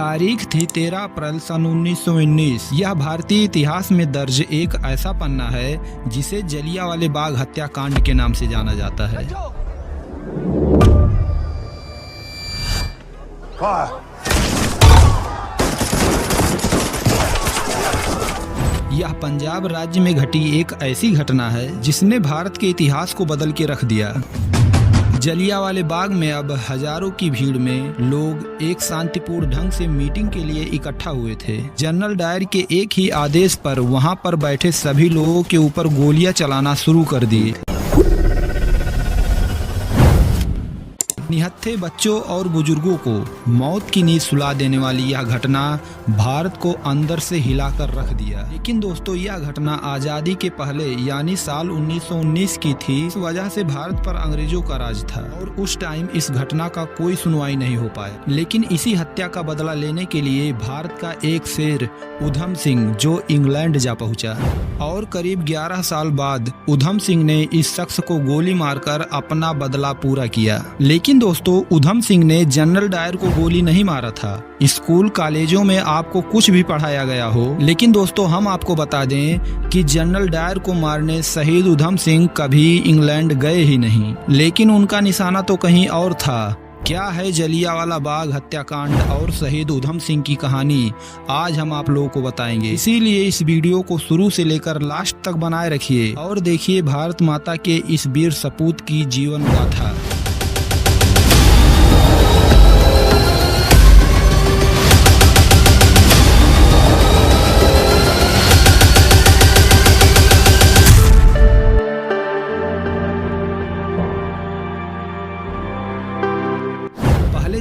तारीख थी 13 अप्रैल सन 1919। यह भारतीय इतिहास में दर्ज एक ऐसा पन्ना है जिसे जलियांवाले बाग हत्याकांड के नाम से जाना जाता है। यह पंजाब राज्य में घटी एक ऐसी घटना है जिसने भारत के इतिहास को बदल के रख दिया। जलियांवाले बाग में अब हजारों की भीड़ में लोग एक शांतिपूर्ण ढंग से मीटिंग के लिए इकट्ठा हुए थे। जनरल डायर के एक ही आदेश पर वहां पर बैठे सभी लोगों के ऊपर गोलियां चलाना शुरू कर दी। निहत्थे बच्चों और बुजुर्गों को मौत की नींद सुला देने वाली यह घटना भारत को अंदर से हिलाकर रख दिया। लेकिन दोस्तों, यह घटना आजादी के पहले यानी साल 1919 की थी। इस वजह से भारत पर अंग्रेजों का राज था और उस टाइम इस घटना का कोई सुनवाई नहीं हो पाया। लेकिन इसी हत्या का बदला लेने के लिए भारत का एक शेर उधम सिंह जो इंग्लैंड जा पहुंचा और करीब 11 साल बाद उधम सिंह ने इस शख्स को गोली मारकर अपना बदला पूरा किया। लेकिन दोस्तों, उधम सिंह ने जनरल डायर को गोली नहीं मारा था। स्कूल कॉलेजों में आपको कुछ भी पढ़ाया गया हो, लेकिन दोस्तों हम आपको बता दें कि जनरल डायर को मारने शहीद उधम सिंह कभी इंग्लैंड गए ही नहीं, लेकिन उनका निशाना तो कहीं और था। क्या है जलियांवाला बाग हत्याकांड और शहीद उधम सिंह की कहानी, आज हम आप लोगों को बताएंगे। इसीलिए इस वीडियो को शुरू से लेकर लास्ट तक बनाए रखिए और देखिए भारत माता के इस वीर सपूत की जीवन गाथा।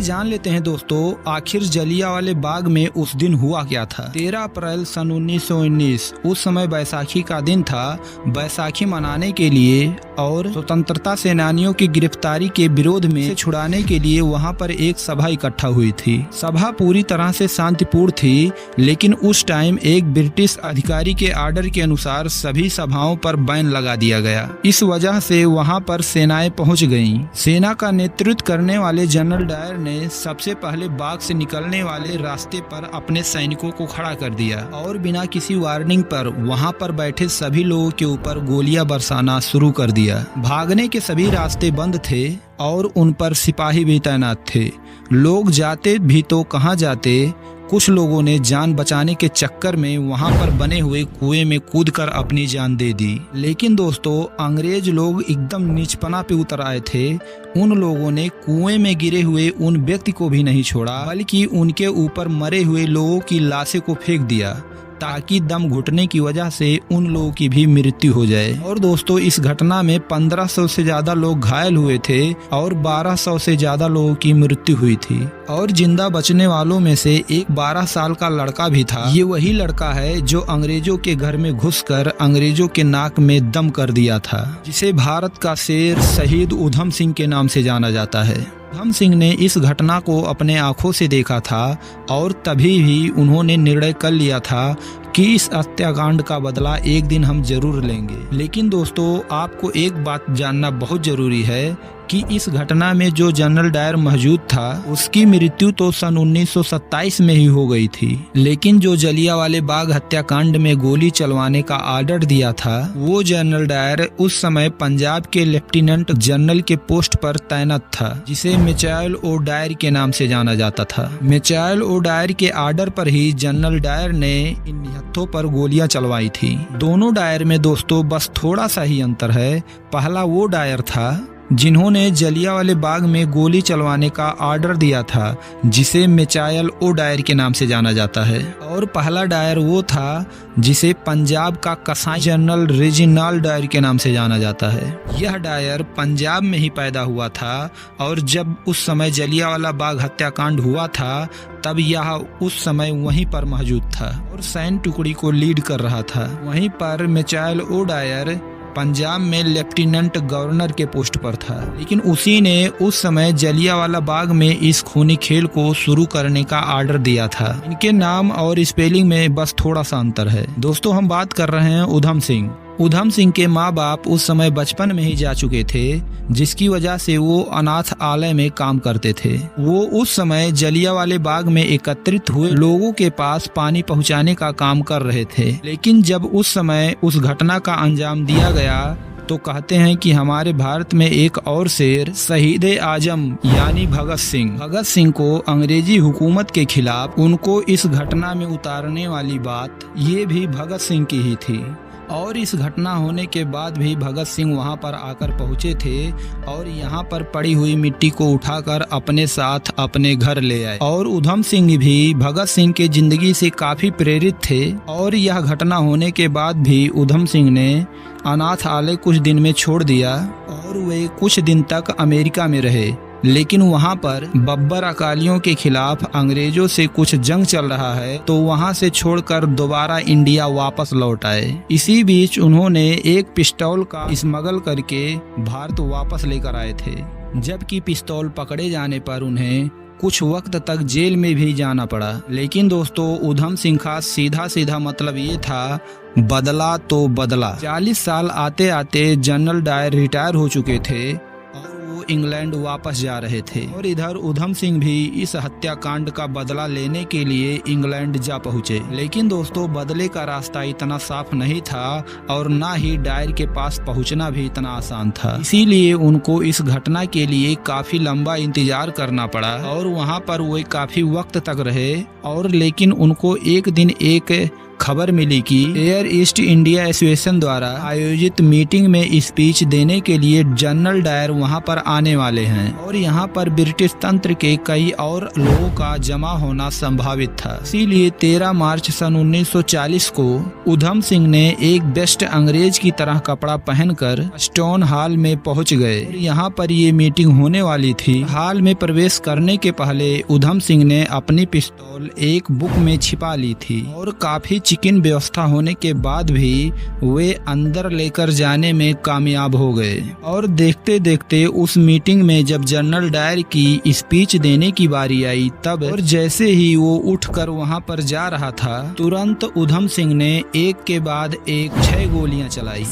जान लेते हैं दोस्तों, आखिर जलियांवाले बाग में उस दिन हुआ क्या था। 13 अप्रैल सन 1919 उस समय बैसाखी का दिन था। बैसाखी मनाने के लिए और स्वतंत्रता सेनानियों की गिरफ्तारी के विरोध में छुड़ाने के लिए वहां पर एक सभा इकट्ठा हुई थी। सभा पूरी तरह से शांतिपूर्ण थी, लेकिन उस टाइम एक ब्रिटिश अधिकारी के आर्डर के अनुसार सभी सभाओं पर बैन लगा दिया गया। इस वजह से वहां पर सेनाएं पहुंच गईं। सेना का नेतृत्व करने वाले जनरल डायर ने सबसे पहले बाग से निकलने वाले रास्ते पर अपने सैनिकों को खड़ा कर दिया और बिना किसी वार्निंग पर वहां पर बैठे सभी लोगों के ऊपर गोलियां बरसाना शुरू कर दिया। भागने के सभी रास्ते बंद थे और उन पर सिपाही भी तैनात थे। लोग जाते भी तो कहां जाते। कुछ लोगों ने जान बचाने के चक्कर में वहां पर बने हुए कुएं में कूदकर अपनी जान दे दी। लेकिन दोस्तों, अंग्रेज लोग एकदम नीचपना पे उतर आए थे। उन लोगों ने कुएं में गिरे हुए उन व्यक्ति को भी नहीं छोड़ा, बल्कि उनके ऊपर मरे हुए लोगों की लाशें को फेंक दिया ताकि दम घुटने की वजह से उन लोगों की भी मृत्यु हो जाए। और दोस्तों, इस घटना में 1500 से ज्यादा लोग घायल हुए थे और 1200 से ज्यादा लोगों की मृत्यु हुई थी। और जिंदा बचने वालों में से एक 12 साल का लड़का भी था। ये वही लड़का है जो अंग्रेजों के घर में घुसकर अंग्रेजों के नाक में दम कर दिया था, जिसे भारत का शेर शहीद उधम सिंह के नाम से जाना जाता है। उधम सिंह ने इस घटना को अपने आंखों से देखा था और तभी भी उन्होंने निर्णय कर लिया था कि इस हत्याकांड का बदला एक दिन हम जरूर लेंगे। लेकिन दोस्तों, आपको एक बात जानना बहुत जरूरी है कि इस घटना में जो जनरल डायर मौजूद था उसकी मृत्यु तो सन 1927 में ही हो गई थी। लेकिन जो जलियांवाले बाग हत्याकांड में गोली चलवाने का ऑर्डर दिया था वो जनरल डायर उस समय पंजाब के लेफ्टिनेंट जनरल के पोस्ट पर तैनात था, जिसे मिचाइल ओ डायर के नाम से जाना जाता था। मिचाइल ओ डायर के ऑर्डर पर ही जनरल डायर ने इन निहत्थों पर गोलियां चलवाई थी। दोनों डायर में दोस्तों बस थोड़ा सा ही अंतर है। पहला वो डायर था जिन्होंने जलियांवाले बाग में गोली चलवाने का ऑर्डर दिया था, जिसे मिचाइल ओ डायर के नाम से जाना जाता है। और पहला डायर वो था जिसे पंजाब का कसाई जनरल रेजिनाल्ड डायर के नाम से जाना जाता है। यह डायर पंजाब में ही पैदा हुआ था और जब उस समय जलियांवाला बाग हत्याकांड हुआ था तब यह उस समय वहीं पर मौजूद था और सैन्य टुकड़ी को लीड कर रहा था। वहीं पर मिचाइल ओ डायर पंजाब में लेफ्टिनेंट गवर्नर के पोस्ट पर था, लेकिन उसी ने उस समय जलियांवाला बाग में इस खूनी खेल को शुरू करने का ऑर्डर दिया था। इनके नाम और स्पेलिंग में बस थोड़ा सा अंतर है। दोस्तों, हम बात कर रहे हैं उधम सिंह। उधम सिंह के माँ बाप उस समय बचपन में ही जा चुके थे, जिसकी वजह से वो अनाथ आलय में काम करते थे। वो उस समय जलियांवाले बाग में एकत्रित हुए लोगों के पास पानी पहुंचाने का काम कर रहे थे। लेकिन जब उस समय उस घटना का अंजाम दिया गया तो कहते हैं कि हमारे भारत में एक और शेर शहीद आजम यानी भगत सिंह को अंग्रेजी हुकूमत के खिलाफ उनको इस घटना में उतारने वाली बात ये भी भगत सिंह की ही थी। और इस घटना होने के बाद भी भगत सिंह वहां पर आकर पहुंचे थे और यहां पर पड़ी हुई मिट्टी को उठाकर अपने साथ अपने घर ले आए। और उधम सिंह भी भगत सिंह के जिंदगी से काफी प्रेरित थे। और यह घटना होने के बाद भी उधम सिंह ने अनाथ आलय कुछ दिन में छोड़ दिया और वे कुछ दिन तक अमेरिका में रहे। लेकिन वहां पर बब्बर अकालियों के खिलाफ अंग्रेजों से कुछ जंग चल रहा है, तो वहां से छोड़कर दोबारा इंडिया वापस लौट आए। इसी बीच उन्होंने एक पिस्तौल का स्मगल करके भारत वापस लेकर आए थे, जबकि पिस्तौल पकड़े जाने पर उन्हें कुछ वक्त तक जेल में भी जाना पड़ा। लेकिन दोस्तों, उधम सिंह का सीधा मतलब ये था, बदला तो बदला। 40 साल आते आते जनरल डायर रिटायर हो चुके थे और वो इंग्लैंड वापस जा रहे थे। और इधर उधम सिंह भी इस हत्याकांड का बदला लेने के लिए इंग्लैंड जा पहुंचे। लेकिन दोस्तों, बदले का रास्ता इतना साफ नहीं था और ना ही डायर के पास पहुंचना भी इतना आसान था। इसीलिए उनको इस घटना के लिए काफी लंबा इंतजार करना पड़ा और वहां पर वो काफी वक्त तक रहे। और लेकिन उनको एक दिन एक खबर मिली कि एयर ईस्ट इंडिया एसोसिएशन द्वारा आयोजित मीटिंग में स्पीच देने के लिए जनरल डायर वहां पर आने वाले हैं और यहां पर ब्रिटिश तंत्र के कई और लोगों का जमा होना संभावित था। इसीलिए 13 मार्च सन 1940 को उधम सिंह ने एक बेस्ट अंग्रेज की तरह कपड़ा पहनकर स्टोन हॉल में पहुंच गए। यहाँ पर ये मीटिंग होने वाली थी। हॉल में प्रवेश करने के पहले उधम सिंह ने अपनी पिस्तौल एक बुक में छिपा ली थी और काफी चिकन व्यवस्था होने के बाद भी वे अंदर लेकर जाने में कामयाब हो गए। और देखते देखते उस मीटिंग में जब जनरल डायर की स्पीच देने की बारी आई, तब और जैसे ही वो उठकर वहां पर जा रहा था, तुरंत उधम सिंह ने एक के बाद एक 6 गोलियां चलाई।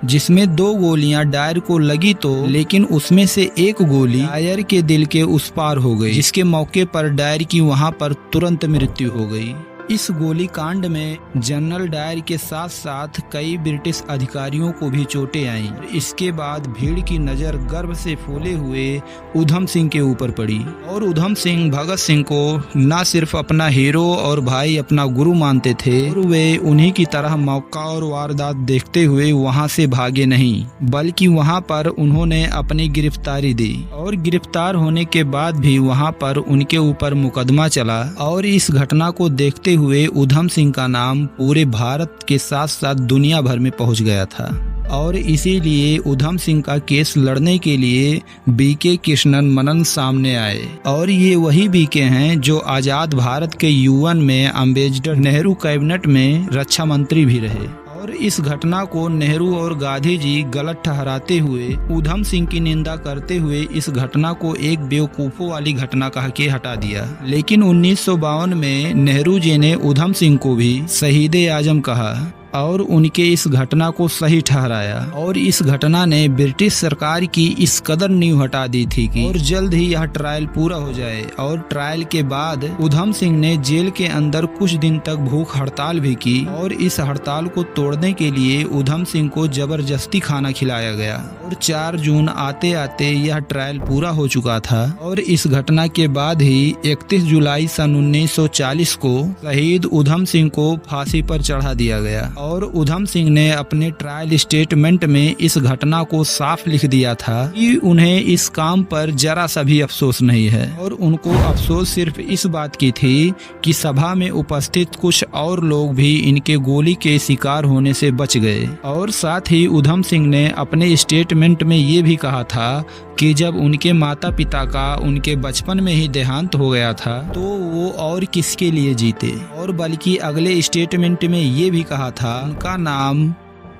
जिसमें 2 गोलियां डायर को लगी तो, लेकिन उसमें से एक गोली डायर के दिल के उस पार हो गई, जिसके मौके पर डायर की वहां पर तुरंत मृत्यु हो गई। इस गोली कांड में जनरल डायर के साथ साथ कई ब्रिटिश अधिकारियों को भी चोटें आईं। इसके बाद भीड़ की नजर गर्व से फूले हुए उधम सिंह के ऊपर पड़ी और उधम सिंह भगत सिंह को न सिर्फ अपना हीरो और भाई, अपना गुरु मानते थे, और वे उन्हीं की तरह मौका और वारदात देखते हुए वहां से भागे नहीं, बल्कि वहां पर उन्होंने अपनी गिरफ्तारी दी। और गिरफ्तार होने के बाद भी वहां पर उनके ऊपर मुकदमा चला और इस घटना को देखते हुए उधम सिंह का नाम पूरे भारत के साथ साथ दुनिया भर में पहुंच गया था। और इसीलिए उधम सिंह का केस लड़ने के लिए बीके कृष्णन मनन सामने आए। और ये वही बीके हैं जो आजाद भारत के यूएन में अम्बेडकर नेहरू कैबिनेट में रक्षा मंत्री भी रहे। और इस घटना को नेहरू और गांधी जी गलत ठहराते हुए उधम सिंह की निंदा करते हुए इस घटना को एक बेवकूफों वाली घटना कह के हटा दिया। लेकिन 1952 में नेहरू जी ने उधम सिंह को भी शहीद आजम कहा और उनके इस घटना को सही ठहराया। और इस घटना ने ब्रिटिश सरकार की इस कदर नींव हटा दी थी कि और जल्द ही यह ट्रायल पूरा हो जाए। और ट्रायल के बाद उधम सिंह ने जेल के अंदर कुछ दिन तक भूख हड़ताल भी की और इस हड़ताल को तोड़ने के लिए उधम सिंह को जबरदस्ती खाना खिलाया गया। और 4 जून आते आते यह ट्रायल पूरा हो चुका था। और इस घटना के बाद ही 31 जुलाई सन 1940 को शहीद उधम सिंह को फांसी पर चढ़ा दिया गया। और उधम सिंह ने अपने ट्रायल स्टेटमेंट में इस घटना को साफ लिख दिया था कि उन्हें इस काम पर जरा सा भी अफसोस नहीं है। और उनको अफसोस सिर्फ इस बात की थी कि सभा में उपस्थित कुछ और लोग भी इनके गोली के शिकार होने से बच गए। और साथ ही उधम सिंह ने अपने स्टेटमेंट में ये भी कहा था कि जब उनके माता पिता का उनके बचपन में ही देहांत हो गया था तो वो और किसके लिए जीते। और बल्कि अगले स्टेटमेंट में ये भी कहा था उनका नाम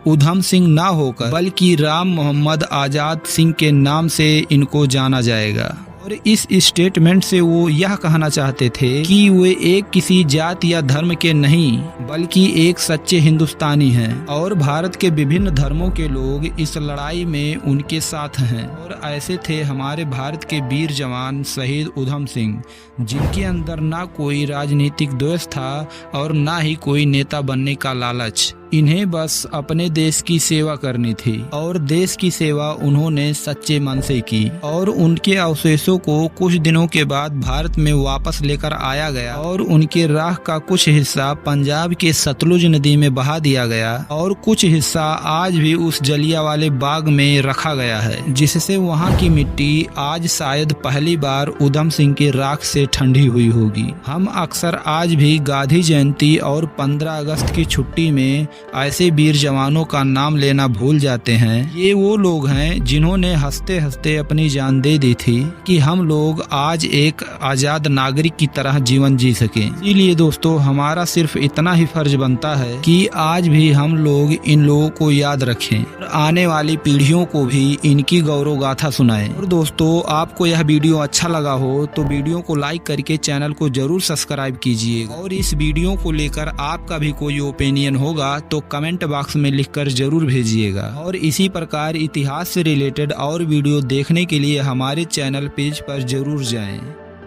उधम सिंह ना होकर बल्कि राम मोहम्मद आजाद सिंह के नाम से इनको जाना जाएगा। और इस स्टेटमेंट से वो यह कहना चाहते थे कि वे एक किसी जात या धर्म के नहीं बल्कि एक सच्चे हिंदुस्तानी हैं और भारत के विभिन्न धर्मों के लोग इस लड़ाई में उनके साथ हैं। और ऐसे थे हमारे भारत के वीर जवान शहीद उधम सिंह, जिनके अंदर ना कोई राजनीतिक द्वेष था और ना ही कोई नेता बनने का लालच। इन्हें बस अपने देश की सेवा करनी थी और देश की सेवा उन्होंने सच्चे मन से की। और उनके अवशेषों को कुछ दिनों के बाद भारत में वापस लेकर आया गया और उनके राह का कुछ हिस्सा पंजाब के सतलुज नदी में बहा दिया गया और कुछ हिस्सा आज भी उस जलियांवाले बाग में रखा गया है, जिससे वहाँ की मिट्टी आज शायद पहली बार उधम सिंह की राख से ठंडी हुई होगी। हम अक्सर आज भी गांधी जयंती और 15 अगस्त की छुट्टी में ऐसे वीर जवानों का नाम लेना भूल जाते हैं। ये वो लोग हैं जिन्होंने हंसते हंसते अपनी जान दे दी थी कि हम लोग आज एक आजाद नागरिक की तरह जीवन जी सकें। इसीलिए दोस्तों हमारा सिर्फ इतना ही फर्ज बनता है कि आज भी हम लोग इन लोगों को याद रखें और आने वाली पीढ़ियों को भी इनकी गौरव गाथा सुनाएं। और दोस्तों आपको यह वीडियो अच्छा लगा हो तो वीडियो को लाइक करके चैनल को जरूर सब्सक्राइब कीजिएगा और इस वीडियो को लेकर आपका भी कोई ओपिनियन होगा तो कमेंट बॉक्स में लिखकर जरूर भेजिएगा। और इसी प्रकार इतिहास से रिलेटेड और वीडियो देखने के लिए हमारे चैनल पेज पर जरूर जाएं।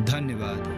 धन्यवाद।